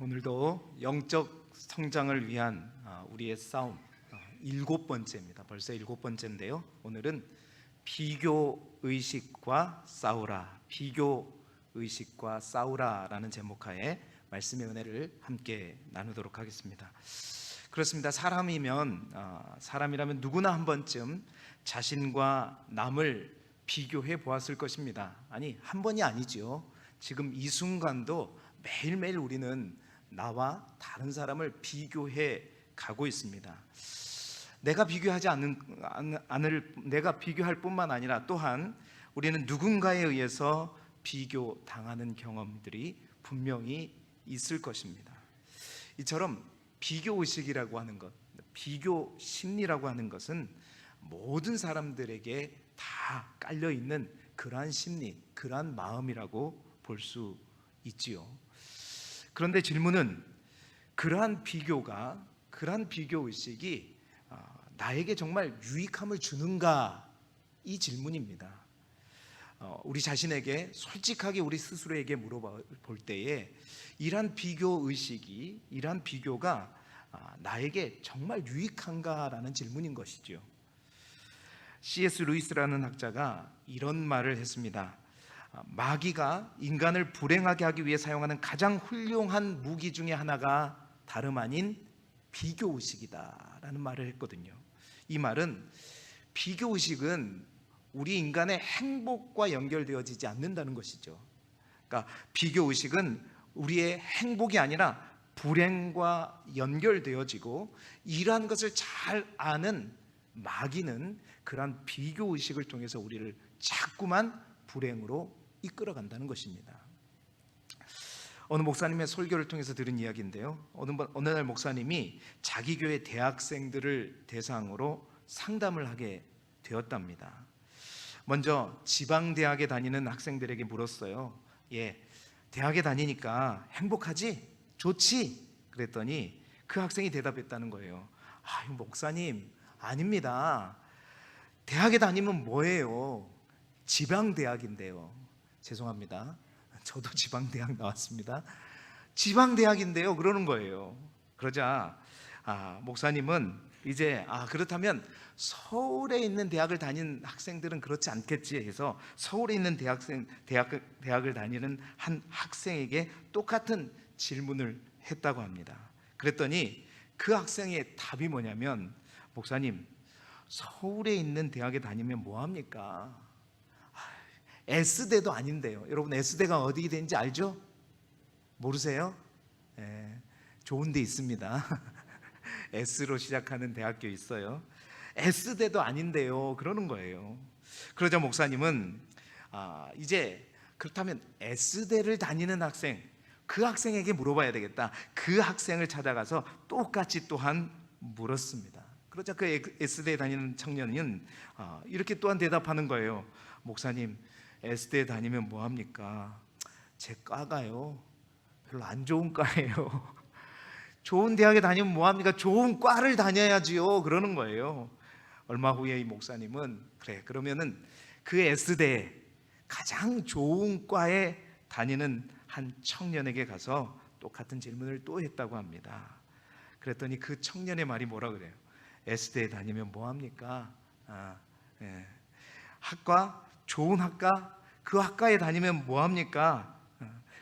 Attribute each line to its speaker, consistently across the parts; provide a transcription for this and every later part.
Speaker 1: 오늘도 영적 성장을 위한 우리의 싸움 7번째입니다. 벌써 7번째인데요. 오늘은 비교 의식과 싸우라, 비교 의식과 싸우라라는 제목하에 말씀의 은혜를 함께 나누도록 하겠습니다. 그렇습니다. 사람이라면 누구나 한 번쯤 자신과 남을 비교해 보았을 것입니다. 아니, 한 번이 아니죠. 지금 이 순간도 매일매일 우리는 나와 다른 사람을 비교해 가고 있습니다. 내가 비교할 뿐만 아니라 또한 우리는 누군가에 의해서 비교당하는 경험들이 분명히 있을 것입니다. 이처럼 비교의식이라고 하는 것, 비교 심리라고 하는 것은 모든 사람들에게 다 깔려있는 그러한 심리, 그러한 마음이라고 볼 수 있지요. 그런데 질문은 그러한 비교의식이 나에게 정말 유익함을 주는가? 이 질문입니다. 우리 자신에게 솔직하게 우리 스스로에게 물어볼 때에 이러한 비교의식이, 이러한 비교가 나에게 정말 유익한가라는 질문인 것이죠. C.S. 루이스라는 학자가 이런 말을 했습니다. 마귀가 인간을 불행하게 하기 위해 사용하는 가장 훌륭한 무기 중에 하나가 다름 아닌 비교의식이다 라는 말을 했거든요. 이 말은 비교의식은 우리 인간의 행복과 연결되어지지 않는다는 것이죠. 그러니까 비교의식은 우리의 행복이 아니라 불행과 연결되어지고, 이러한 것을 잘 아는 마귀는 그러한 비교의식을 통해서 우리를 자꾸만 불행으로 이끌어간다는 것입니다. 어느 목사님의 설교를 통해서 들은 이야기인데요. 어느 날 목사님이 자기 교회 대학생들을 대상으로 상담을 하게 되었답니다. 먼저 지방대학에 다니는 학생들에게 물었어요. 대학에 다니니까 행복하지? 좋지? 그랬더니 그 학생이 대답했다는 거예요. 목사님, 아닙니다. 대학에 다니면 뭐예요? 지방대학인데요. 죄송합니다. 저도 지방대학 나왔습니다. 지방대학인데요. 그러는 거예요. 그러자 목사님은 이제 그렇다면 서울에 있는 대학을 다닌 학생들은 그렇지 않겠지 해서 서울에 있는 대학을 다니는 한 학생에게 똑같은 질문을 했다고 합니다. 그랬더니 그 학생의 답이 뭐냐면, 목사님, 서울에 있는 대학에 다니면 뭐합니까? S대도 아닌데요. 여러분, S대가 어디 있는지 알죠? 모르세요? 좋은 데 있습니다. S로 시작하는 대학교 있어요. S대도 아닌데요. 그러는 거예요. 그러자 목사님은 이제 그렇다면 S대를 다니는 학생, 그 학생에게 물어봐야 되겠다. 그 학생을 찾아가서 똑같이 또한 물었습니다. 그러자 그 S대에 다니는 청년은 이렇게 또한 대답하는 거예요. 목사님, S대에 다니면 뭐합니까? 제 과가요, 별로 안 좋은 과예요. 좋은 대학에 다니면 뭐합니까? 좋은 과를 다녀야지요. 그러는 거예요. 얼마 후에 이 목사님은 그러면은 그 S대에 가장 좋은 과에 다니는 한 청년에게 가서 똑같은 질문을 또 했다고 합니다. 그랬더니 그 청년의 말이 뭐라 그래요? S대에 다니면 뭐합니까? 학과, 좋은 학과, 그 학과에 다니면 뭐합니까?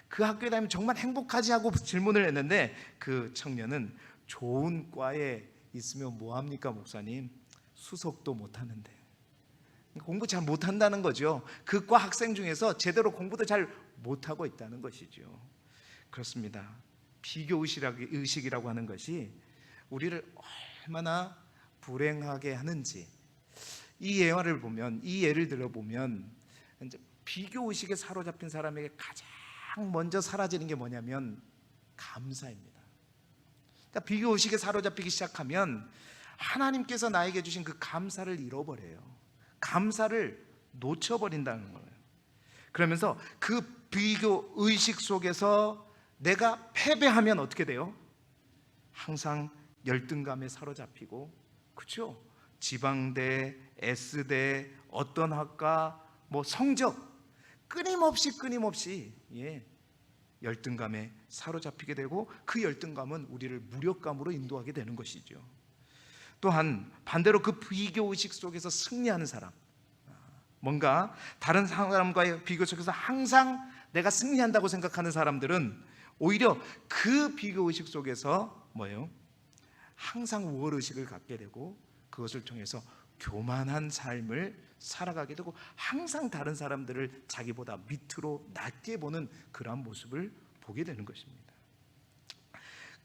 Speaker 1: 그 학교에 다니면 정말 행복하지 하고 질문을 했는데, 그 청년은 좋은 과에 있으면 뭐합니까 목사님? 수석도 못하는데. 공부 잘 못한다는 거죠. 그 과 학생 중에서 제대로 공부도 잘 못하고 있다는 것이죠. 그렇습니다. 비교의식이라고 하는 것이 우리를 얼마나 불행하게 하는지, 이 예를 들어보면 비교의식에 사로잡힌 사람에게 가장 먼저 사라지는 게 뭐냐면 감사입니다. 그러니까 비교의식에 사로잡히기 시작하면 하나님께서 나에게 주신 그 감사를 잃어버려요. 감사를 놓쳐버린다는 거예요. 그러면서 그 비교의식 속에서 내가 패배하면 어떻게 돼요? 항상 열등감에 사로잡히고, 그렇죠? 지방대, S대, 어떤 학과, 성적, 끊임없이 열등감에 사로잡히게 되고 그 열등감은 우리를 무력감으로 인도하게 되는 것이죠. 또한 반대로 그 비교의식 속에서 승리하는 사람, 뭔가 다른 사람과의 비교 속에서 항상 내가 승리한다고 생각하는 사람들은 오히려 그 비교의식 속에서 뭐예요? 항상 우월의식을 갖게 되고 그것을 통해서 교만한 삶을 살아가게 되고 항상 다른 사람들을 자기보다 밑으로 낮게 보는 그러한 모습을 보게 되는 것입니다.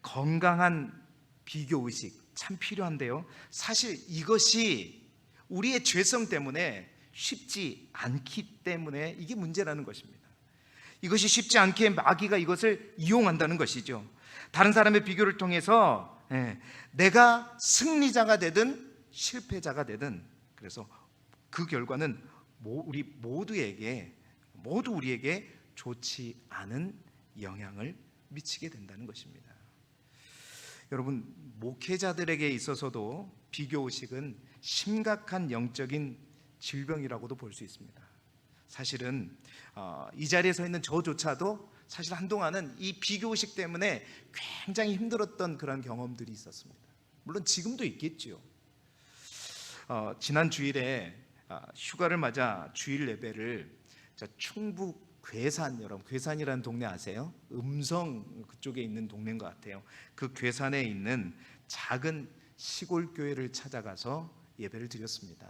Speaker 1: 건강한 비교의식 참 필요한데요, 사실 이것이 우리의 죄성 때문에 쉽지 않기 때문에 이게 문제라는 것입니다. 이것이 쉽지 않기에 마귀가 이것을 이용한다는 것이죠. 다른 사람의 비교를 통해서 내가 승리자가 되든 실패자가 되든, 그래서 그 결과는 우리 모두 우리에게 좋지 않은 영향을 미치게 된다는 것입니다. 여러분, 목회자들에게 있어서도 비교의식은 심각한 영적인 질병이라고도 볼 수 있습니다. 사실은 이 자리에 서 있는 저조차도 사실 한동안은 이 비교의식 때문에 굉장히 힘들었던 그런 경험들이 있었습니다. 물론 지금도 있겠죠. 지난 주일에 휴가를 맞아 주일 예배를 충북 괴산, 여러분 괴산이라는 동네 아세요? 음성 그쪽에 있는 동네인 것 같아요. 그 괴산에 있는 작은 시골 교회를 찾아가서 예배를 드렸습니다.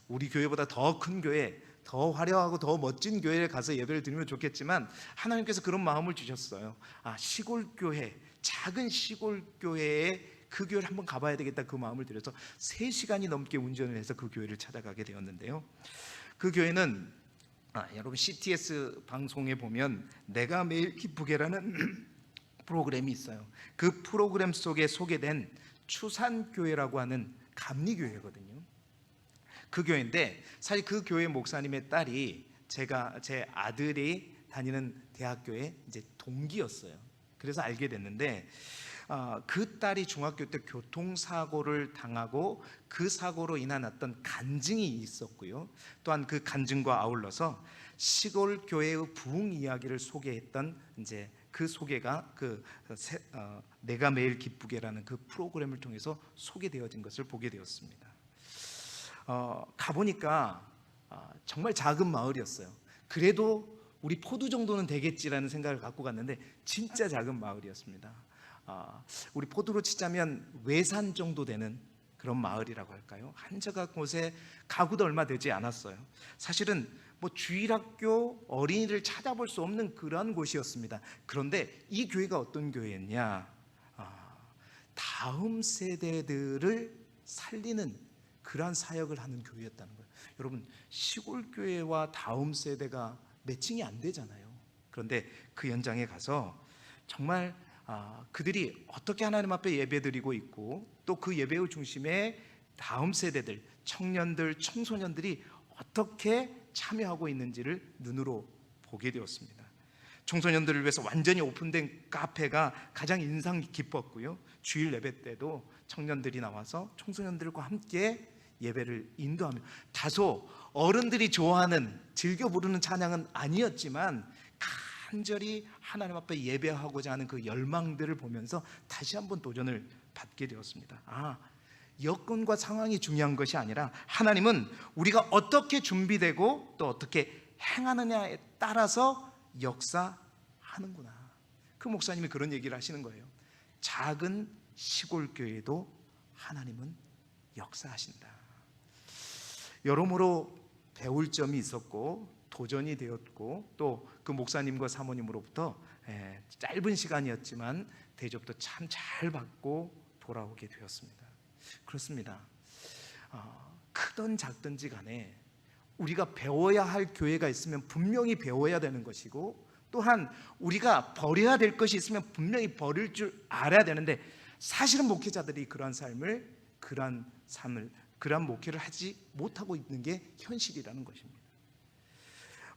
Speaker 1: 우리 교회보다 더 큰 교회, 더 화려하고 더 멋진 교회에 가서 예배를 드리면 좋겠지만 하나님께서 그런 마음을 주셨어요. 시골 교회, 작은 시골 교회에 그 교회를 한번 가봐야 되겠다, 그 마음을 들여서 3시간이 넘게 운전을 해서 그 교회를 찾아가게 되었는데요. 그 교회는 여러분 CTS 방송에 보면 내가 매일 기쁘게라는 프로그램이 있어요. 그 프로그램 속에 소개된 추산교회라고 하는 감리교회거든요. 그 교회인데 사실 그 교회 목사님의 딸이 제 아들이 다니는 대학교의 이제 동기였어요. 그래서 알게 됐는데 그 딸이 중학교 때 교통사고를 당하고 그 사고로 인한 어떤 간증이 있었고요. 또한 그 간증과 아울러서 시골 교회의 부흥 이야기를 소개했던 이제 그 소개가 내가 매일 기쁘게라는 그 프로그램을 통해서 소개되어진 것을 보게 되었습니다. 가보니까 정말 작은 마을이었어요. 그래도 우리 포두 정도는 되겠지라는 생각을 갖고 갔는데 진짜 작은 마을이었습니다. 우리 포두로 치자면 외산 정도 되는 그런 마을이라고 할까요? 한적한 곳에 가구도 얼마 되지 않았어요. 사실은 주일학교 어린이를 찾아볼 수 없는 그런 곳이었습니다. 그런데 이 교회가 어떤 교회였냐? 다음 세대들을 살리는 그러한 사역을 하는 교회였다는 거예요. 여러분, 시골 교회와 다음 세대가 매칭이 안 되잖아요. 그런데 그 현장에 가서 정말 그들이 어떻게 하나님 앞에 예배드리고 있고 또 그 예배의 중심에 다음 세대들, 청년들, 청소년들이 어떻게 참여하고 있는지를 눈으로 보게 되었습니다. 청소년들을 위해서 완전히 오픈된 카페가 가장 인상 깊었고요. 주일 예배 때도 청년들이 나와서 청소년들과 함께 예배를 인도하며, 다소 어른들이 좋아하는 즐겨 부르는 찬양은 아니었지만 간절히 하나님 앞에 예배하고자 하는 그 열망들을 보면서 다시 한번 도전을 받게 되었습니다. 여건과 상황이 중요한 것이 아니라 하나님은 우리가 어떻게 준비되고 또 어떻게 행하느냐에 따라서 역사하는구나. 그 목사님이 그런 얘기를 하시는 거예요. 작은 시골 교회도 하나님은 역사하신다. 여러모로 배울 점이 있었고 도전이 되었고 또 그 목사님과 사모님으로부터 짧은 시간이었지만 대접도 참 잘 받고 돌아오게 되었습니다. 그렇습니다. 크든 작든지 간에 우리가 배워야 할 교회가 있으면 분명히 배워야 되는 것이고, 또한 우리가 버려야 될 것이 있으면 분명히 버릴 줄 알아야 되는데, 사실은 목회자들이 그러한 목회를 하지 못하고 있는 게 현실이라는 것입니다.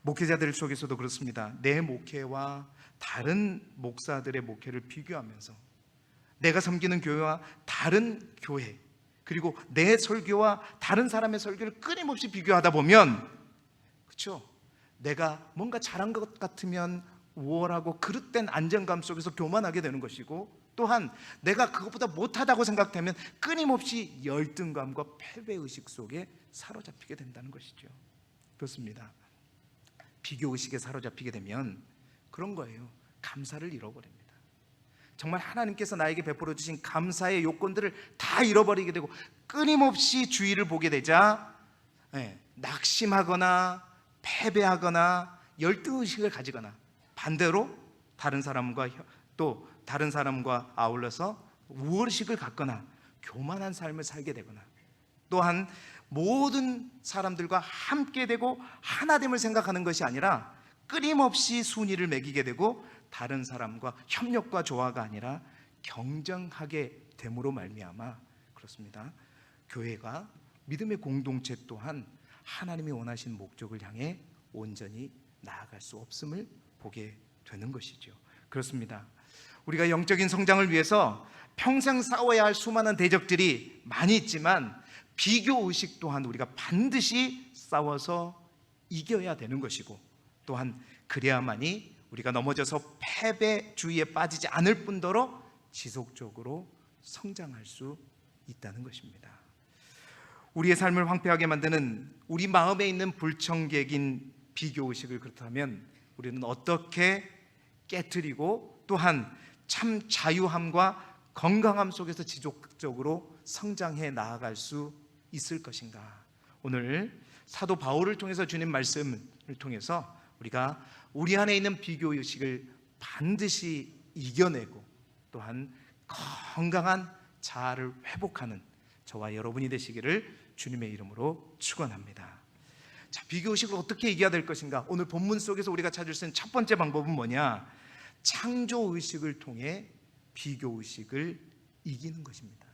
Speaker 1: 목회자들 속에서도 그렇습니다. 내 목회와 다른 목사들의 목회를 비교하면서 내가 섬기는 교회와 다른 교회, 그리고 내 설교와 다른 사람의 설교를 끊임없이 비교하다 보면, 그렇죠? 내가 뭔가 잘한 것 같으면 우월하고 그릇된 안정감 속에서 교만하게 되는 것이고, 또한 내가 그것보다 못하다고 생각되면 끊임없이 열등감과 패배의식 속에 사로잡히게 된다는 것이죠. 그렇습니다. 비교의식에 사로잡히게 되면 그런 거예요. 감사를 잃어버립니다. 정말 하나님께서 나에게 베풀어 주신 감사의 요건들을 다 잃어버리게 되고, 끊임없이 주위를 보게 되자 낙심하거나 패배하거나 열등의식을 가지거나, 반대로 다른 사람과 아울러서 우월의식을 갖거나 교만한 삶을 살게 되거나, 또한 모든 사람들과 함께 되고 하나됨을 생각하는 것이 아니라 끊임없이 순위를 매기게 되고, 다른 사람과 협력과 조화가 아니라 경쟁하게 됨으로 말미암아, 그렇습니다, 교회가, 믿음의 공동체 또한 하나님이 원하신 목적을 향해 온전히 나아갈 수 없음을 보게 되는 것이죠. 그렇습니다. 우리가 영적인 성장을 위해서 평생 싸워야 할 수많은 대적들이 많이 있지만, 비교의식 또한 우리가 반드시 싸워서 이겨야 되는 것이고, 또한 그래야만이 우리가 넘어져서 패배주의에 빠지지 않을 뿐더러 지속적으로 성장할 수 있다는 것입니다. 우리의 삶을 황폐하게 만드는 우리 마음에 있는 불청객인 비교의식을 그렇다면 우리는 어떻게 깨트리고, 또한 참 자유함과 건강함 속에서 지속적으로 성장해 나아갈 수 있을 것인가? 오늘 사도 바울을 통해서 주님 말씀을 통해서 우리가 우리 안에 있는 비교의식을 반드시 이겨내고, 또한 건강한 자아를 회복하는 저와 여러분이 되시기를 주님의 이름으로 축원합니다. 자, 비교의식을 어떻게 이겨야 될 것인가? 오늘 본문 속에서 우리가 찾을 수 있는 첫 번째 방법은 뭐냐? 창조의식을 통해 비교의식을 이기는 것입니다.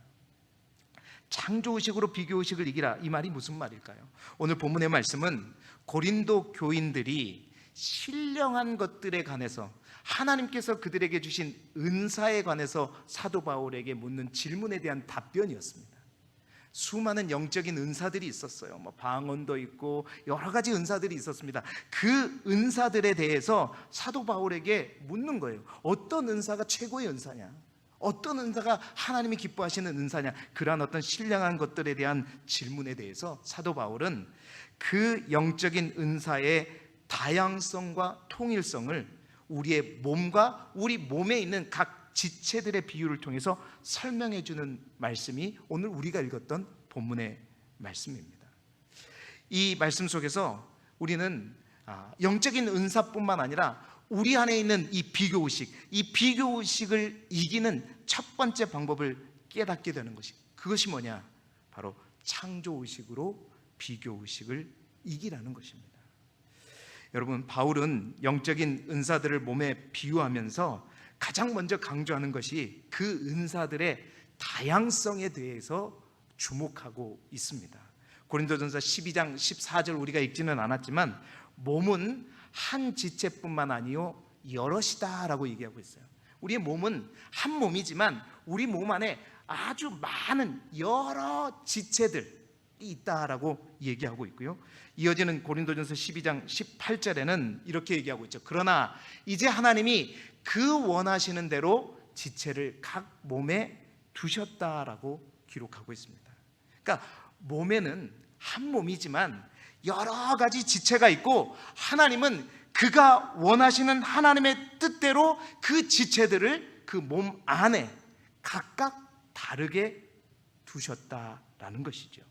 Speaker 1: 창조의식으로 비교의식을 이기라, 이 말이 무슨 말일까요? 오늘 본문의 말씀은 고린도 교인들이 신령한 것들에 관해서, 하나님께서 그들에게 주신 은사에 관해서 사도 바울에게 묻는 질문에 대한 답변이었습니다. 수많은 영적인 은사들이 있었어요. 방언도 있고 여러 가지 은사들이 있었습니다. 그 은사들에 대해서 사도 바울에게 묻는 거예요. 어떤 은사가 최고의 은사냐? 어떤 은사가 하나님이 기뻐하시는 은사냐? 그러한 어떤 신령한 것들에 대한 질문에 대해서 사도 바울은 그 영적인 은사의 다양성과 통일성을 우리의 몸과 우리 몸에 있는 각 지체들의 비유를 통해서 설명해 주는 말씀이 오늘 우리가 읽었던 본문의 말씀입니다. 이 말씀 속에서 우리는 영적인 은사뿐만 아니라 우리 안에 있는 이 비교의식을 이기는 첫 번째 방법을 깨닫게 되는 것이, 그것이 뭐냐? 바로 창조의식으로 비교의식을 이기라는 것입니다. 여러분, 바울은 영적인 은사들을 몸에 비유하면서 가장 먼저 강조하는 것이 그 은사들의 다양성에 대해서 주목하고 있습니다. 고린도전서 12장 14절 우리가 읽지는 않았지만, 몸은 한 지체뿐만 아니요 여럿이다라고 얘기하고 있어요. 우리의 몸은 한 몸이지만 우리 몸 안에 아주 많은 여러 지체들이 있다라고 얘기하고 있고요. 이어지는 고린도전서 12장 18절에는 이렇게 얘기하고 있죠. 그러나 이제 하나님이 그 원하시는 대로 지체를 각 몸에 두셨다라고 기록하고 있습니다. 그러니까 몸에는 한 몸이지만 여러 가지 지체가 있고, 하나님은 그가 원하시는 하나님의 뜻대로 그 지체들을 그 몸 안에 각각 다르게 두셨다라는 것이죠.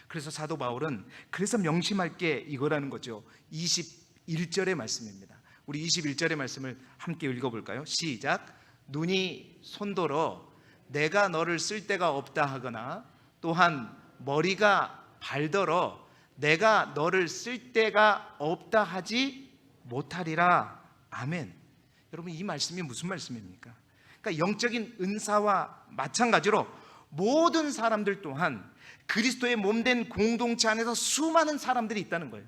Speaker 1: 그래서 사도 바울은 그래서 명심할 게 이거라는 거죠. 21절의 말씀입니다. 우리 21절의 말씀을 함께 읽어볼까요? 시작. 눈이 손더러 내가 너를 쓸 데가 없다 하거나, 또한 머리가 발더러 내가 너를 쓸 데가 없다 하지 못하리라. 아멘. 여러분, 이 말씀이 무슨 말씀입니까? 그러니까 영적인 은사와 마찬가지로 모든 사람들 또한 그리스도의 몸된 공동체 안에서 수많은 사람들이 있다는 거예요.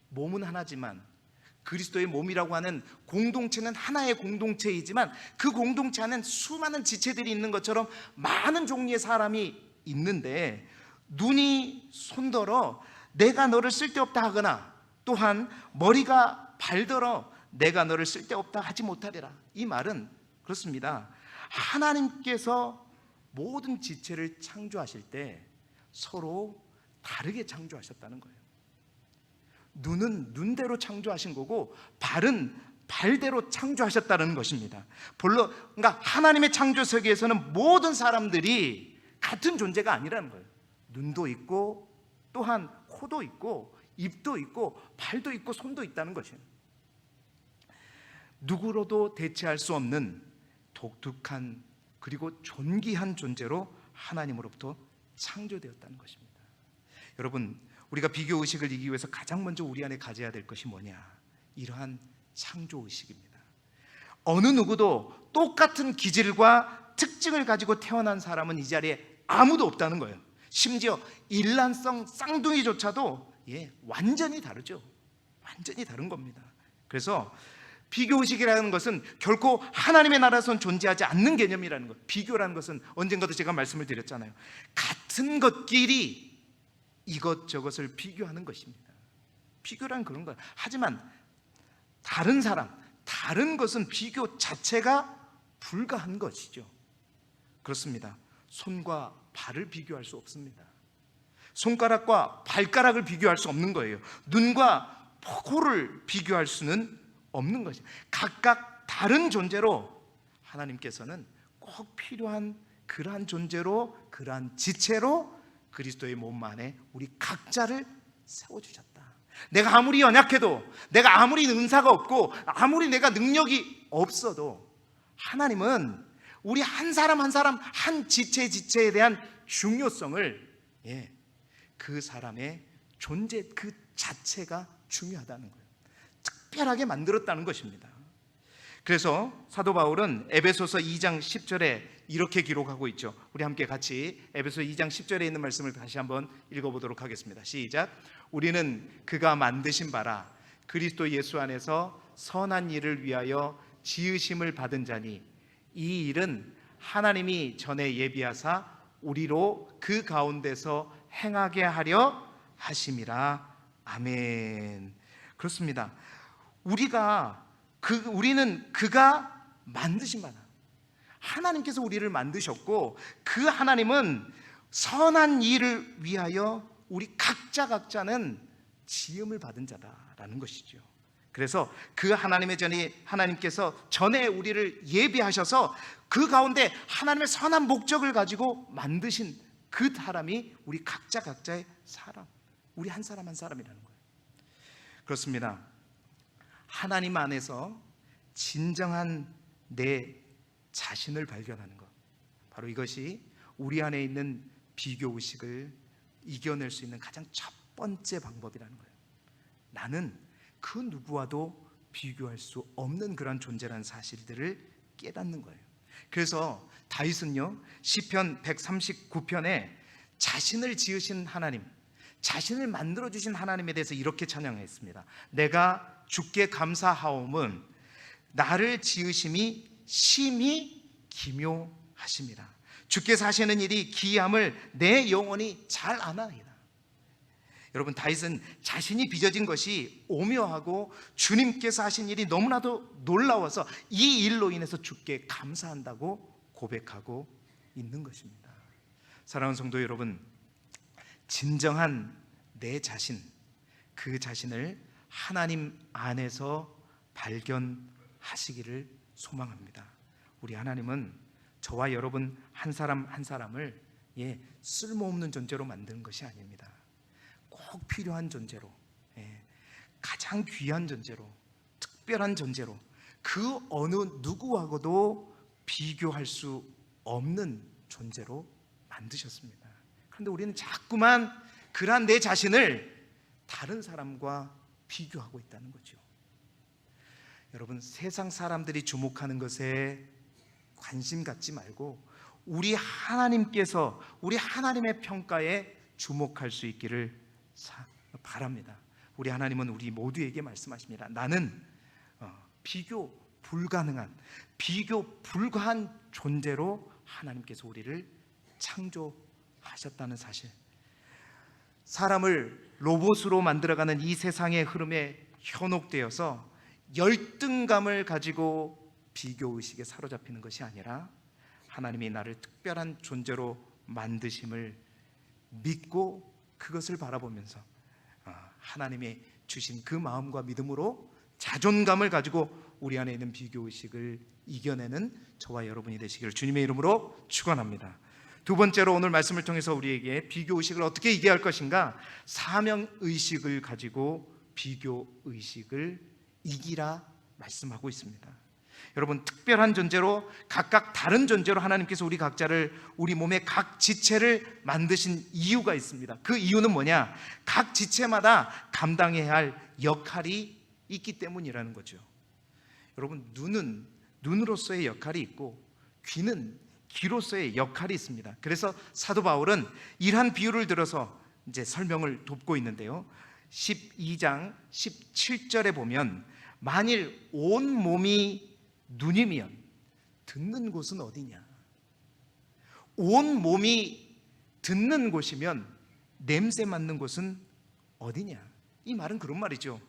Speaker 1: 몸은 하나지만 그리스도의 몸이라고 하는 공동체는 하나의 공동체이지만 그 공동체 안에는 수많은 지체들이 있는 것처럼 많은 종류의 사람이 있는데, 눈이 손더러 내가 너를 쓸데없다 하거나, 또한 머리가 발더러 내가 너를 쓸데없다 하지 못하리라. 이 말은 그렇습니다. 하나님께서 모든 지체를 창조하실 때 서로 다르게 창조하셨다는 거예요. 눈은 눈대로 창조하신 거고 발은 발대로 창조하셨다는 것입니다. 그러니까 하나님의 창조 세계에서는 모든 사람들이 같은 존재가 아니라는 거예요. 눈도 있고 또한 코도 있고 입도 있고 발도 있고 손도 있다는 것이에요. 누구로도 대체할 수 없는 독특한 그리고 존귀한 존재로 하나님으로부터 창조되었다는 것입니다. 여러분, 우리가 비교의식을 이기기 위해서 가장 먼저 우리 안에 가져야 될 것이 뭐냐? 이러한 창조의식입니다. 어느 누구도 똑같은 기질과 특징을 가지고 태어난 사람은 이 자리에 아무도 없다는 거예요. 심지어 일란성 쌍둥이조차도 완전히 다르죠. 완전히 다른 겁니다. 그래서 비교의식이라는 것은 결코 하나님의 나라에선 존재하지 않는 개념이라는 것. 비교라는 것은 언젠가도 제가 말씀을 드렸잖아요. 같은 것끼리 이것저것을 비교하는 것입니다. 비교란 그런 거예요. 하지만 다른 사람, 다른 것은 비교 자체가 불가한 것이죠. 그렇습니다. 손과 발을 비교할 수 없습니다. 손가락과 발가락을 비교할 수 없는 거예요. 눈과 코를 비교할 수는 없는 것이죠. 각각 다른 존재로 하나님께서는 꼭 필요한 그러한 존재로, 그러한 지체로 그리스도의 몸 안에 우리 각자를 세워주셨다. 내가 아무리 연약해도, 내가 아무리 은사가 없고, 아무리 내가 능력이 없어도 하나님은 우리 한 사람 한 사람 한 지체에 대한 중요성을 그 사람의 존재 그 자체가 중요하다는 거예요. 특별하게 만들었다는 것입니다. 그래서 사도 바울은 에베소서 2장 10절에 이렇게 기록하고 있죠. 우리 함께 같이 에베소 2장 10절에 있는 말씀을 다시 한번 읽어보도록 하겠습니다. 시작. 우리는 그가 만드신 바라 그리스도 예수 안에서 선한 일을 위하여 지으심을 받은 자니 이 일은 하나님이 전에 예비하사 우리로 그 가운데서 행하게 하려 하심이라. 아멘. 그렇습니다. 우리는 그가 만드신 바다. 하나님께서 우리를 만드셨고 그 하나님은 선한 일을 위하여 우리 각자는 지음을 받은 자다라는 것이죠. 그래서 그 하나님께서 전에 우리를 예비하셔서 그 가운데 하나님의 선한 목적을 가지고 만드신 그 사람이 우리 각자의 사람, 우리 한 사람 한 사람이라는 거예요. 그렇습니다. 하나님 안에서 진정한 내 자신을 발견하는 것, 바로 이것이 우리 안에 있는 비교의식을 이겨낼 수 있는 가장 첫 번째 방법이라는 거예요. 나는 그 누구와도 비교할 수 없는 그런 존재라는 사실들을 깨닫는 거예요. 그래서 다윗은요, 시편 139편에 자신을 지으신 하나님, 자신을 만들어주신 하나님에 대해서 이렇게 찬양했습니다. 내가 주께 감사하옴은 나를 지으심이 심히 기묘하심이라. 주께서 하시는 일이 기이함을 내 영혼이 잘 아나이다. 여러분, 다윗은 자신이 빚어진 것이 오묘하고 주님께서 하신 일이 너무나도 놀라워서 이 일로 인해서 주께 감사한다고 고백하고 있는 것입니다. 사랑하는 성도 여러분, 진정한 내 자신, 그 자신을 하나님 안에서 발견하시기를 소망합니다. 우리 하나님은 저와 여러분 한 사람 한 사람을 쓸모없는 존재로 만드는 것이 아닙니다. 꼭 필요한 존재로, 가장 귀한 존재로, 특별한 존재로, 그 어느 누구하고도 비교할 수 없는 존재로 만드셨습니다. 그런데 우리는 자꾸만 그러한 내 자신을 다른 사람과 비교하고 있다는 거죠. 여러분, 세상 사람들이 주목하는 것에 관심 갖지 말고 우리 하나님께서 우리 하나님의 평가에 주목할 수 있기를 바랍니다. 우리 하나님은 우리 모두에게 말씀하십니다. 나는 비교 불가능한, 비교 불가한 존재로 하나님께서 우리를 창조하셨다는 사실, 사람을 로봇으로 만들어가는 이 세상의 흐름에 현혹되어서 열등감을 가지고 비교의식에 사로잡히는 것이 아니라 하나님이 나를 특별한 존재로 만드심을 믿고 그것을 바라보면서 하나님의 주신 그 마음과 믿음으로 자존감을 가지고 우리 안에 있는 비교의식을 이겨내는 저와 여러분이 되시기를 주님의 이름으로 축원합니다. 두 번째로 오늘 말씀을 통해서 우리에게 비교의식을 어떻게 이겨야 할 것인가, 사명의식을 가지고 비교의식을 이기라 말씀하고 있습니다. 여러분, 특별한 존재로, 각각 다른 존재로 하나님께서 우리 각자를, 우리 몸의 각 지체를 만드신 이유가 있습니다. 그 이유는 뭐냐? 각 지체마다 감당해야 할 역할이 있기 때문이라는 거죠. 여러분, 눈은 눈으로서의 역할이 있고 귀는 귀로서의 역할이 있습니다. 그래서 사도 바울은 이러한 비유를 들어서 이제 설명을 돕고 있는데요, 12장 17절에 보면 만일 온 몸이 눈이면 듣는 곳은 어디냐? 온 몸이 듣는 곳이면 냄새 맡는 곳은 어디냐? 이 말은 그런 말이죠.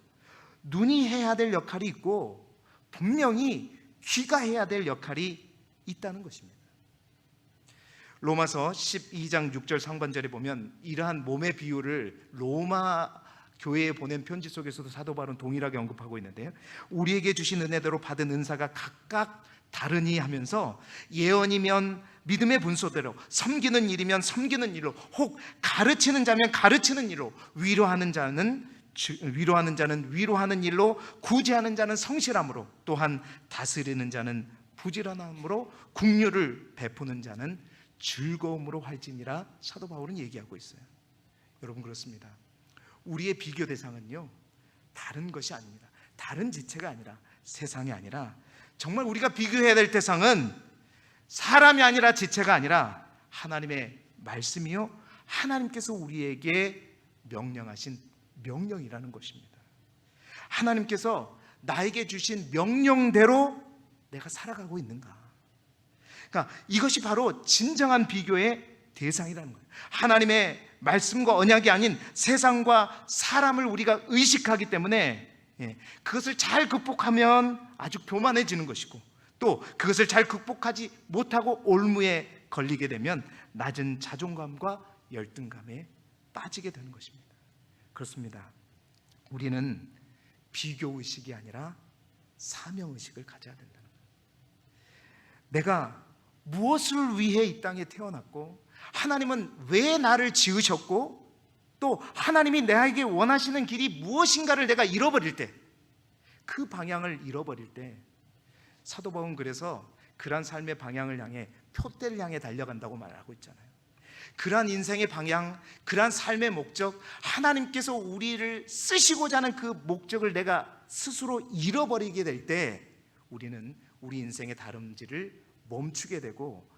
Speaker 1: 눈이 해야 될 역할이 있고 분명히 귀가 해야 될 역할이 있다는 것입니다. 로마서 12장 6절 상반절에 보면 이러한 몸의 비유를 로마 교회에 보낸 편지 속에서도 사도 바울은 동일하게 언급하고 있는데요, 우리에게 주신 은혜대로 받은 은사가 각각 다르니 하면서 예언이면 믿음의 분소대로, 섬기는 일이면 섬기는 일로, 혹 가르치는 자면 가르치는 일로, 위로하는 자는 위로하는 일로, 구제하는 자는 성실함으로, 또한 다스리는 자는 부지런함으로, 긍휼을 베푸는 자는 즐거움으로 활지니라 사도 바울은 얘기하고 있어요. 여러분, 그렇습니다. 우리의 비교 대상은요, 다른 것이 아닙니다. 다른 지체가 아니라, 세상이 아니라, 정말 우리가 비교해야 될 대상은 사람이 아니라 지체가 아니라 하나님의 말씀이요, 하나님께서 우리에게 명령하신 명령이라는 것입니다. 하나님께서 나에게 주신 명령대로 내가 살아가고 있는가? 그러니까 이것이 바로 진정한 비교의 대상이라는 거예요. 하나님의 말씀과 언약이 아닌 세상과 사람을 우리가 의식하기 때문에 그것을 잘 극복하면 아주 교만해지는 것이고, 또 그것을 잘 극복하지 못하고 올무에 걸리게 되면 낮은 자존감과 열등감에 빠지게 되는 것입니다. 그렇습니다. 우리는 비교의식이 아니라 사명의식을 가져야 된다는 거예요. 내가 무엇을 위해 이 땅에 태어났고, 하나님은 왜 나를 지으셨고, 또 하나님이 나에게 원하시는 길이 무엇인가를 내가 잃어버릴 때, 그 방향을 잃어버릴 때, 사도 바울은 그래서 그러한 삶의 방향을 향해, 표대를 향해 달려간다고 말하고 있잖아요. 그러한 인생의 방향, 그러한 삶의 목적, 하나님께서 우리를 쓰시고자 하는 그 목적을 내가 스스로 잃어버리게 될 때, 우리는 우리 인생의 다름질을 멈추게 되고,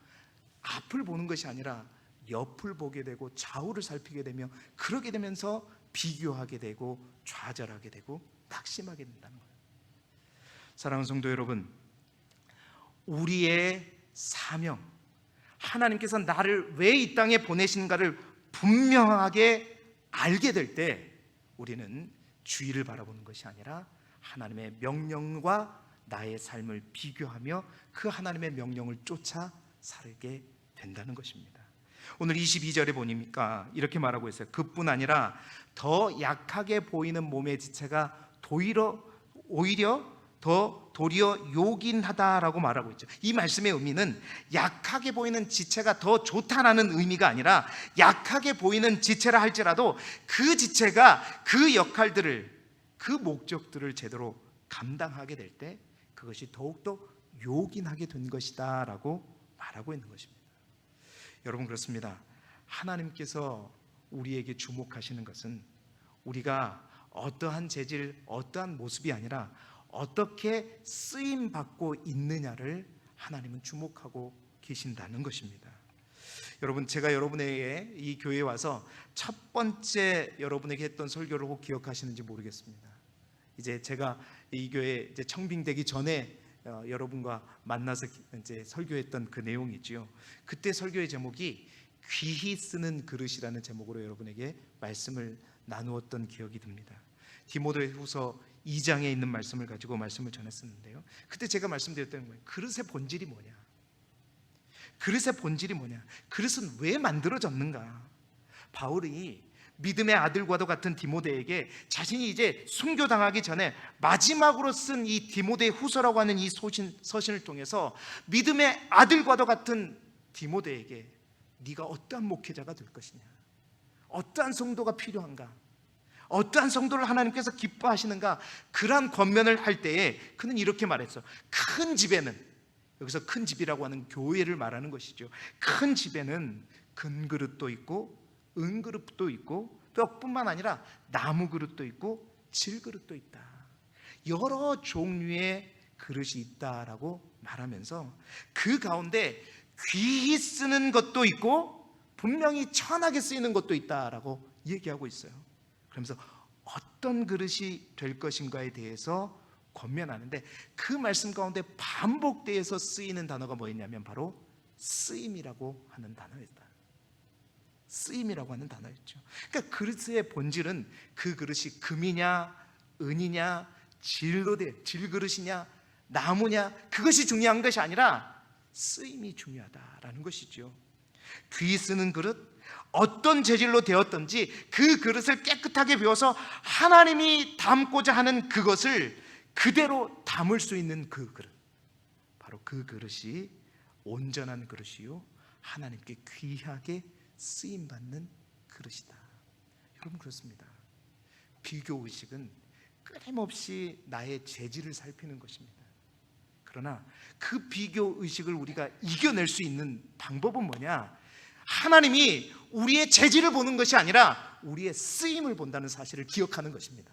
Speaker 1: 앞을 보는 것이 아니라 옆을 보게 되고 좌우를 살피게 되며, 그러게 되면서 비교하게 되고 좌절하게 되고 낙심하게 된다는 거예요. 사랑하는 성도 여러분, 우리의 사명, 하나님께서 나를 왜 이 땅에 보내신가를 분명하게 알게 될 때, 우리는 주위를 바라보는 것이 아니라 하나님의 명령과 나의 삶을 비교하며 그 하나님의 명령을 쫓아 살게 된다는 것입니다. 오늘 22절에 보니까 이렇게 말하고 있어요. 그뿐 아니라 더 약하게 보이는 몸의 지체가 오히려 도리어 요긴하다라고 말하고 있죠. 이 말씀의 의미는 약하게 보이는 지체가 더 좋다라는 의미가 아니라, 약하게 보이는 지체라 할지라도 그 지체가 그 역할들을, 그 목적들을 제대로 감당하게 될 때 그것이 더욱더 요긴하게 된 것이다 라고 말하고 있는 것입니다. 여러분, 그렇습니다. 하나님께서 우리에게 주목하시는 것은 우리가 어떠한 재질, 어떠한 모습이 아니라 어떻게 쓰임받고 있느냐를 하나님은 주목하고 계신다는 것입니다. 여러분, 제가 여러분에게 이 교회에 와서 첫 번째 여러분에게 했던 설교를 혹 기억하시는지 모르겠습니다. 이제 제가 이 교회 이제 청빙되기 전에 여러분과 만나서 이제 설교했던 그 내용이지요. 그때 설교의 제목이 귀히 쓰는 그릇이라는 제목으로 여러분에게 말씀을 나누었던 기억이 듭니다. 디모데후서 2장에 있는 말씀을 가지고 말씀을 전했었는데요. 그때 제가 말씀드렸던 거예요. 그릇의 본질이 뭐냐? 그릇의 본질이 뭐냐? 그릇은 왜 만들어졌는가? 바울이 믿음의 아들과도 같은 디모데에게 자신이 이제 순교당하기 전에 마지막으로 쓴 이 디모데 후서라고 하는 이 서신을 통해서 믿음의 아들과도 같은 디모데에게 네가 어떠한 목회자가 될 것이냐, 어떠한 성도가 필요한가, 어떠한 성도를 하나님께서 기뻐하시는가, 그러한 권면을 할 때에 그는 이렇게 말했어. 큰 집에는, 여기서 큰 집이라고 하는 교회를 말하는 것이죠. 큰 집에는 금그릇도 있고 은그릇도 있고 또 뿐만 아니라 나무 그릇도 있고 질그릇도 있다. 여러 종류의 그릇이 있다라고 말하면서 그 가운데 귀히 쓰는 것도 있고 분명히 천하게 쓰이는 것도 있다라고 얘기하고 있어요. 그러면서 어떤 그릇이 될 것인가에 대해서 권면하는데 그 말씀 가운데 반복되어서 쓰이는 단어가 뭐였냐면 바로 쓰임이라고 하는 단어였다. 쓰임이라고 하는 단어였죠. 그러니까 그릇의 본질은 그 그릇이 금이냐 은이냐 질그릇이냐 나무냐 그것이 중요한 것이 아니라 쓰임이 중요하다라는 것이죠. 귀 쓰는 그릇, 어떤 재질로 되었든지 그 그릇을 깨끗하게 배워서 하나님이 담고자 하는 그것을 그대로 담을 수 있는 그 그릇, 바로 그 그릇이 온전한 그릇이요 하나님께 귀하게 쓰임받는 그릇이다. 여러분 그렇습니다. 비교의식은 끊임없이 나의 재질을 살피는 것입니다. 그러나 그 비교의식을 우리가 이겨낼 수 있는 방법은 뭐냐? 하나님이 우리의 재질을 보는 것이 아니라 우리의 쓰임을 본다는 사실을 기억하는 것입니다.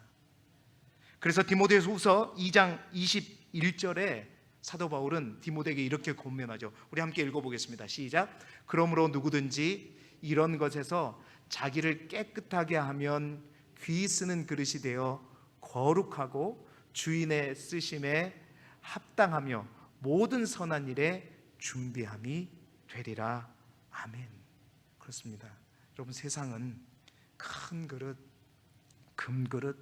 Speaker 1: 그래서 디모데후서 2장 21절에 사도 바울은 디모데에게 이렇게 권면하죠. 우리 함께 읽어보겠습니다. 시작. 그러므로 누구든지 이런 것에서 자기를 깨끗하게 하면 귀 쓰는 그릇이 되어 거룩하고 주인의 쓰심에 합당하며 모든 선한 일에 준비함이 되리라. 아멘. 그렇습니다. 여러분 세상은 큰 그릇, 금그릇,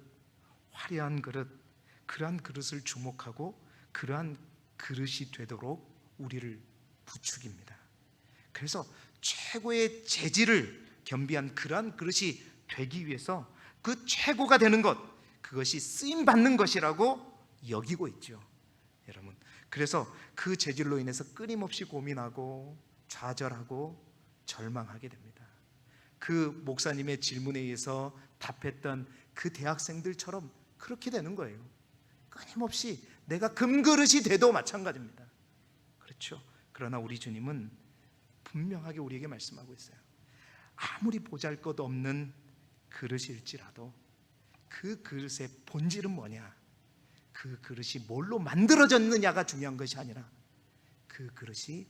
Speaker 1: 화려한 그릇, 그러한 그릇을 주목하고 그러한 그릇이 되도록 우리를 부추깁니다. 그래서 최고의 재질을 겸비한 그러한 그릇이 되기 위해서 그 최고가 되는 것, 그것이 쓰임받는 것이라고 여기고 있죠. 여러분, 그래서 그 재질로 인해서 끊임없이 고민하고 좌절하고 절망하게 됩니다. 그 목사님의 질문에 의해서 답했던 그 대학생들처럼 그렇게 되는 거예요. 끊임없이 내가 금그릇이 돼도 마찬가지입니다. 그렇죠? 그러나 우리 주님은 분명하게 우리에게 말씀하고 있어요. 아무리 보잘것없는 그릇일지라도 그 그릇의 본질은 뭐냐? 그 그릇이 뭘로 만들어졌느냐가 중요한 것이 아니라 그 그릇이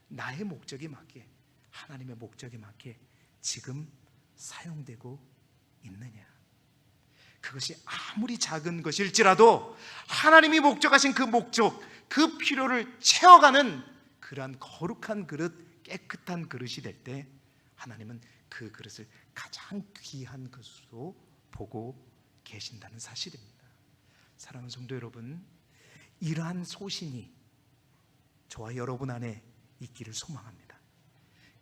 Speaker 1: 나의 목적에 맞게, 하나님의 목적에 맞게 지금 사용되고 있느냐. 그것이 아무리 작은 것일지라도 하나님이 목적하신 그 목적, 그 필요를 채워가는 그러한 거룩한 그릇, 깨끗한 그릇이 될 때 하나님은 그 그릇을 가장 귀한 것으로 보고 계신다는 사실입니다. 사랑하는 성도 여러분, 이러한 소신이 저와 여러분 안에 있기를 소망합니다.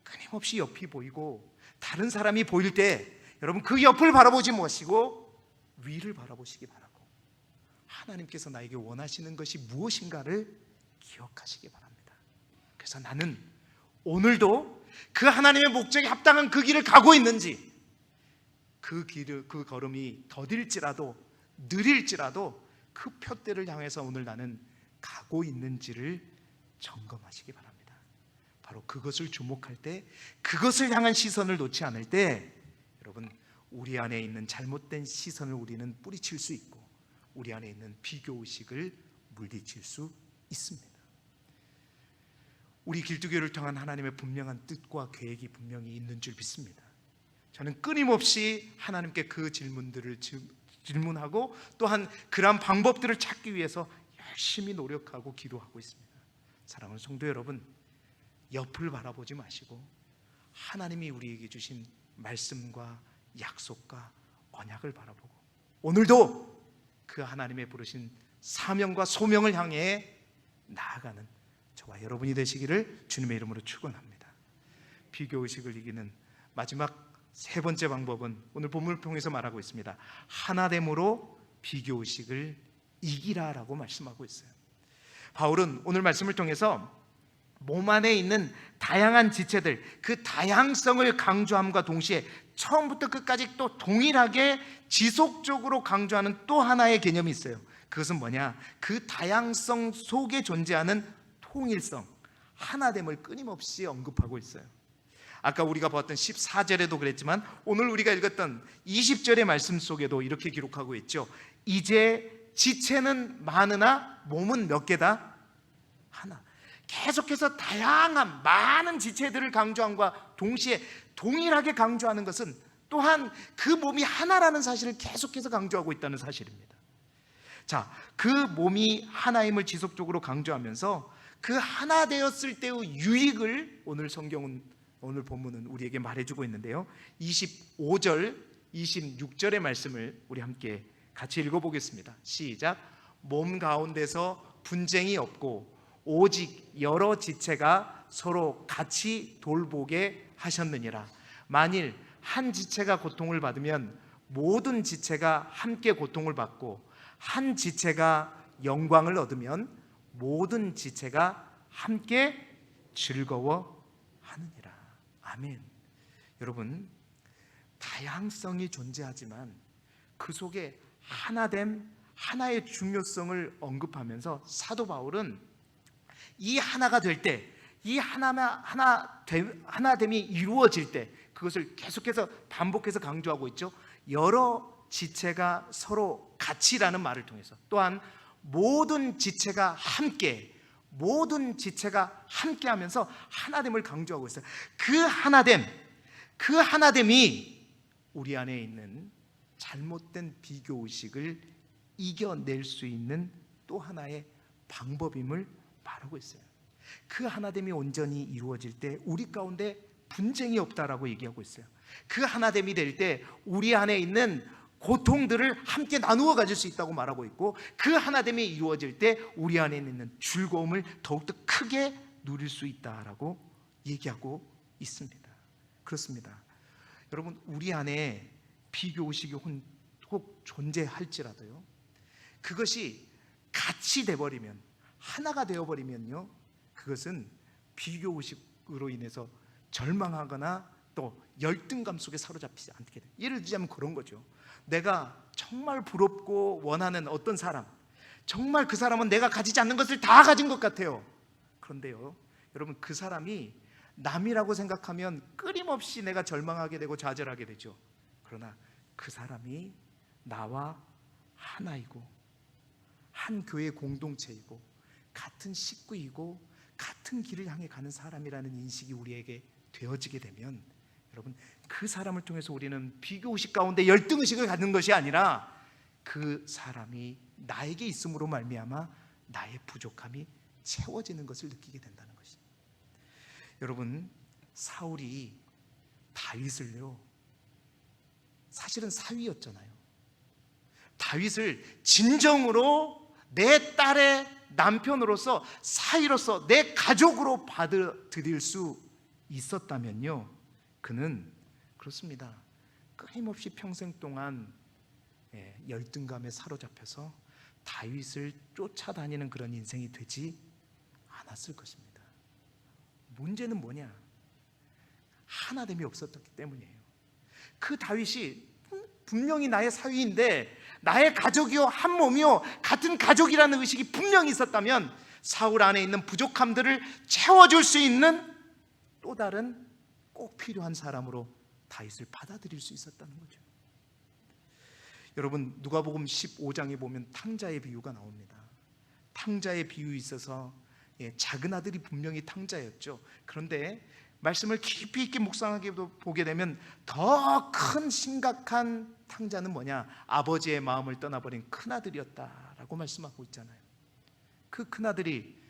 Speaker 1: 끊임없이 옆이 보이고 다른 사람이 보일 때 여러분 그 옆을 바라보지 마시고 위를 바라보시기 바라고, 하나님께서 나에게 원하시는 것이 무엇인가를 기억하시기 바랍니다. 그래서 나는 오늘도 그 하나님의 목적에 합당한 그 길을 가고 있는지, 그 걸음이 더딜지라도 느릴지라도 그 표대를 향해서 오늘 나는 가고 있는지를 점검하시기 바랍니다. 바로 그것을 주목할 때, 그것을 향한 시선을 놓지 않을 때 여러분 우리 안에 있는 잘못된 시선을 우리는 뿌리칠 수 있고 우리 안에 있는 비교의식을 물리칠 수 있습니다. 우리 길두교를 통한 하나님의 분명한 뜻과 계획이 분명히 있는 줄 믿습니다. 저는 끊임없이 하나님께 그 질문들을 질문하고 또한 그러한 방법들을 찾기 위해서 열심히 노력하고 기도하고 있습니다. 사랑하는 성도 여러분, 옆을 바라보지 마시고 하나님이 우리에게 주신 말씀과 약속과 언약을 바라보고 오늘도 그 하나님의 부르신 사명과 소명을 향해 나아가는 저와 여러분이 되시기를 주님의 이름으로 축원합니다. 비교의식을 이기는 마지막 세 번째 방법은 오늘 본문을 통해서 말하고 있습니다. 하나됨으로 비교의식을 이기라라고 말씀하고 있어요. 바울은 오늘 말씀을 통해서 몸 안에 있는 다양한 지체들, 그 다양성을 강조함과 동시에 처음부터 끝까지 또 동일하게 지속적으로 강조하는 또 하나의 개념이 있어요. 그것은 뭐냐? 그 다양성 속에 존재하는 통일성, 하나됨을 끊임없이 언급하고 있어요. 아까 우리가 보았던 14절에도 그랬지만 오늘 우리가 읽었던 20절의 말씀 속에도 이렇게 기록하고 있죠. 이제 지체는 많으나 몸은 몇 개다? 하나. 계속해서 다양한 많은 지체들을 강조함과 동시에 동일하게 강조하는 것은 또한 그 몸이 하나라는 사실을 계속해서 강조하고 있다는 사실입니다. 자, 그 몸이 하나임을 지속적으로 강조하면서 그 하나 되었을 때의 유익을 오늘 성경은, 오늘 본문은 우리에게 말해주고 있는데요, 25절, 26절의 말씀을 우리 함께 같이 읽어보겠습니다. 시작. 몸 가운데서 분쟁이 없고 오직 여러 지체가 서로 같이 돌보게 하셨느니라. 만일 한 지체가 고통을 받으면 모든 지체가 함께 고통을 받고 한 지체가 영광을 얻으면 모든 지체가 함께 즐거워하느니라. 아멘. 여러분, 다양성이 존재하지만 그 속에 하나됨, 하나의 중요성을 언급하면서 사도 바울은 이 하나가 될 때, 이 하나됨이 이루어질 때 그것을 계속해서 반복해서 강조하고 있죠. 여러 지체가 서로 같이라는 말을 통해서, 또한 모든 지체가 함께, 모든 지체가 함께 하면서 하나됨을 강조하고 있어요. 그 하나됨이 우리 안에 있는 잘못된 비교의식을 이겨낼 수 있는 또 하나의 방법임을 말하고 있어요. 그 하나됨이 온전히 이루어질 때 우리 가운데 분쟁이 없다라고 얘기하고 있어요. 그 하나됨이 될 때 우리 안에 있는 고통들을 함께 나누어 가질 수 있다고 말하고 있고, 그 하나됨이 이루어질 때 우리 안에 있는 즐거움을 더욱더 크게 누릴 수 있다라고 얘기하고 있습니다. 그렇습니다. 여러분, 우리 안에 비교의식이 혹 존재할지라도요, 그것이 같이 돼버리면, 하나가 되어버리면요, 그것은 비교의식으로 인해서 절망하거나 또 열등감 속에 사로잡히지 않게 돼요. 예를 들자면 그런 거죠. 내가 정말 부럽고 원하는 어떤 사람, 정말 그 사람은 내가 가지지 않는 것을 다 가진 것 같아요. 그런데요, 여러분, 그 사람이 남이라고 생각하면 끊임없이 내가 절망하게 되고 좌절하게 되죠. 그러나 그 사람이 나와 하나이고 한 교회 공동체이고 같은 식구이고 같은 길을 향해 가는 사람이라는 인식이 우리에게 되어지게 되면, 여러분, 그 사람을 통해서 우리는 비교의식 가운데 열등의식을 갖는 것이 아니라 그 사람이 나에게 있음으로 말미암아 나의 부족함이 채워지는 것을 느끼게 된다는 것입니다. 여러분, 사울이 다윗을요, 사실은 사위였잖아요. 다윗을 진정으로 내 딸의 남편으로서, 사위로서, 내 가족으로 받아들일 수 있었다면요, 그는 그렇습니다, 끊임없이 평생 동안 열등감에 사로잡혀서 다윗을 쫓아다니는 그런 인생이 되지 않았을 것입니다. 문제는 뭐냐? 하나됨이 없었기 때문이에요. 그 다윗이 분명히 나의 사위인데 나의 가족이요, 한 몸이요, 같은 가족이라는 의식이 분명히 있었다면 사울 안에 있는 부족함들을 채워줄 수 있는 또 다른 꼭 필요한 사람으로 다윗을 받아들일 수 있었다는 거죠. 여러분, 누가복음 15장에 보면 탕자의 비유가 나옵니다. 탕자의 비유에 있어서 작은 아들이 분명히 탕자였죠. 그런데 말씀을 깊이 있게 묵상하게 보게 되면 더 큰 심각한 탕자는 뭐냐? 아버지의 마음을 떠나버린 큰아들이었다라고 말씀하고 있잖아요. 그 큰아들이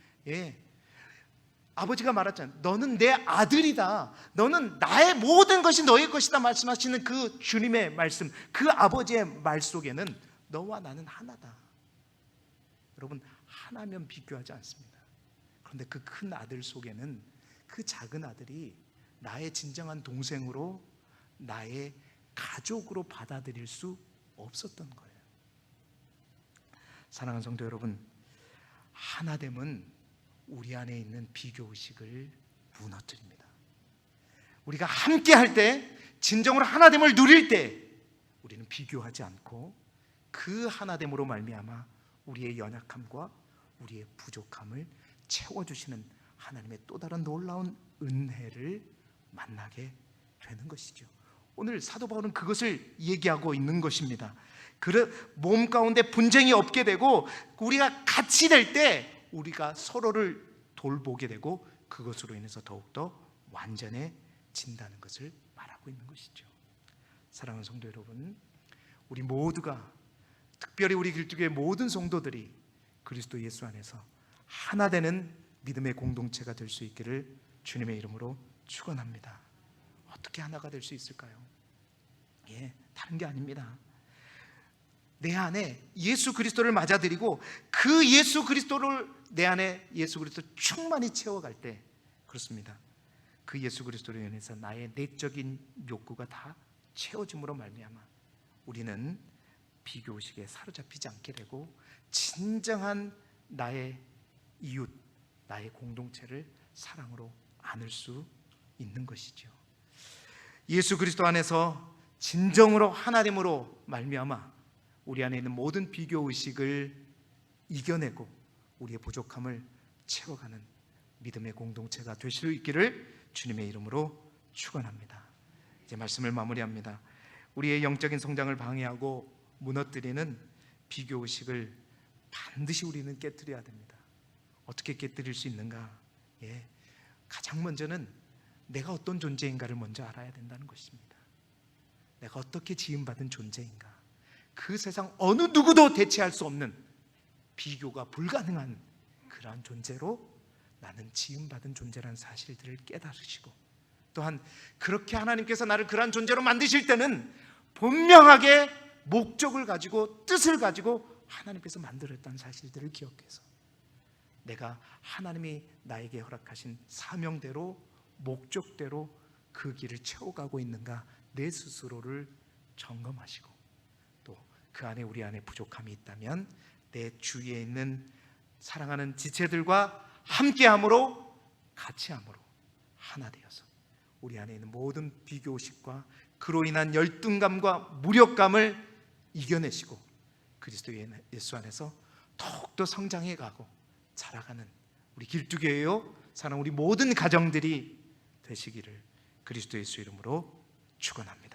Speaker 1: 아버지가 말했잖아요. 너는 내 아들이다, 너는 나의 모든 것이 너의 것이다 말씀하시는 그 주님의 말씀, 그 아버지의 말 속에는 너와 나는 하나다. 여러분, 하나면 비교하지 않습니다. 그런데 그 큰 아들 속에는 그 작은 아들이 나의 진정한 동생으로, 나의 가족으로 받아들일 수 없었던 거예요. 사랑하는 성도 여러분, 하나됨은 우리 안에 있는 비교의식을 무너뜨립니다. 우리가 함께 할 때, 진정으로 하나됨을 누릴 때 우리는 비교하지 않고 그 하나됨으로 말미암아 우리의 연약함과 우리의 부족함을 채워주시는 하나님의 또 다른 놀라운 은혜를 만나게 되는 것이죠. 오늘 사도 바울은 그것을 얘기하고 있는 것입니다. 몸 가운데 분쟁이 없게 되고 우리가 같이 될 때 우리가 서로를 돌보게 되고 그것으로 인해서 더욱더 완전해진다는 것을 말하고 있는 것이죠. 사랑하는 성도 여러분, 우리 모두가, 특별히 우리 길쭉의 모든 성도들이 그리스도 예수 안에서 하나 되는 믿음의 공동체가 될 수 있기를 주님의 이름으로 축원합니다. 어떻게 하나가 될 수 있을까요? 다른 게 아닙니다. 내 안에 예수 그리스도를 맞아들이고 그 예수 그리스도를 내 안에 예수 그리스도 충만히 채워갈 때, 그렇습니다, 그 예수 그리스도로 인해서 나의 내적인 욕구가 다 채워짐으로 말미암아 우리는 비교의식에 사로잡히지 않게 되고 진정한 나의 이웃, 나의 공동체를 사랑으로 안을 수 있는 것이죠. 예수 그리스도 안에서 진정으로 하나됨으로 말미암아 우리 안에 있는 모든 비교의식을 이겨내고 우리의 부족함을 채워가는 믿음의 공동체가 될 수 있기를 주님의 이름으로 축원합니다. 이제 말씀을 마무리합니다. 우리의 영적인 성장을 방해하고 무너뜨리는 비교의식을 반드시 우리는 깨뜨려야 됩니다. 어떻게 깨뜨릴 수 있는가? 가장 먼저는 내가 어떤 존재인가를 먼저 알아야 된다는 것입니다. 내가 어떻게 지음받은 존재인가? 그 세상 어느 누구도 대체할 수 없는, 비교가 불가능한 그러한 존재로 나는 지음받은 존재라는 사실들을 깨달으시고, 또한 그렇게 하나님께서 나를 그러한 존재로 만드실 때는 분명하게 목적을 가지고 뜻을 가지고 하나님께서 만들었다는 사실들을 기억해서 내가 하나님이 나에게 허락하신 사명대로, 목적대로 그 길을 채워가고 있는가, 내 스스로를 점검하시고, 또 그 안에 우리 안에 부족함이 있다면 내 주위에 있는 사랑하는 지체들과 함께함으로, 같이함으로 하나 되어서 우리 안에 있는 모든 비교의식과 그로 인한 열등감과 무력감을 이겨내시고 그리스도 예수 안에서 더욱더 성장해 가고 자라가는 우리 길쭉이에요 사랑 우리 모든 가정들이 되시기를 그리스도 예수 이름으로 축원합니다.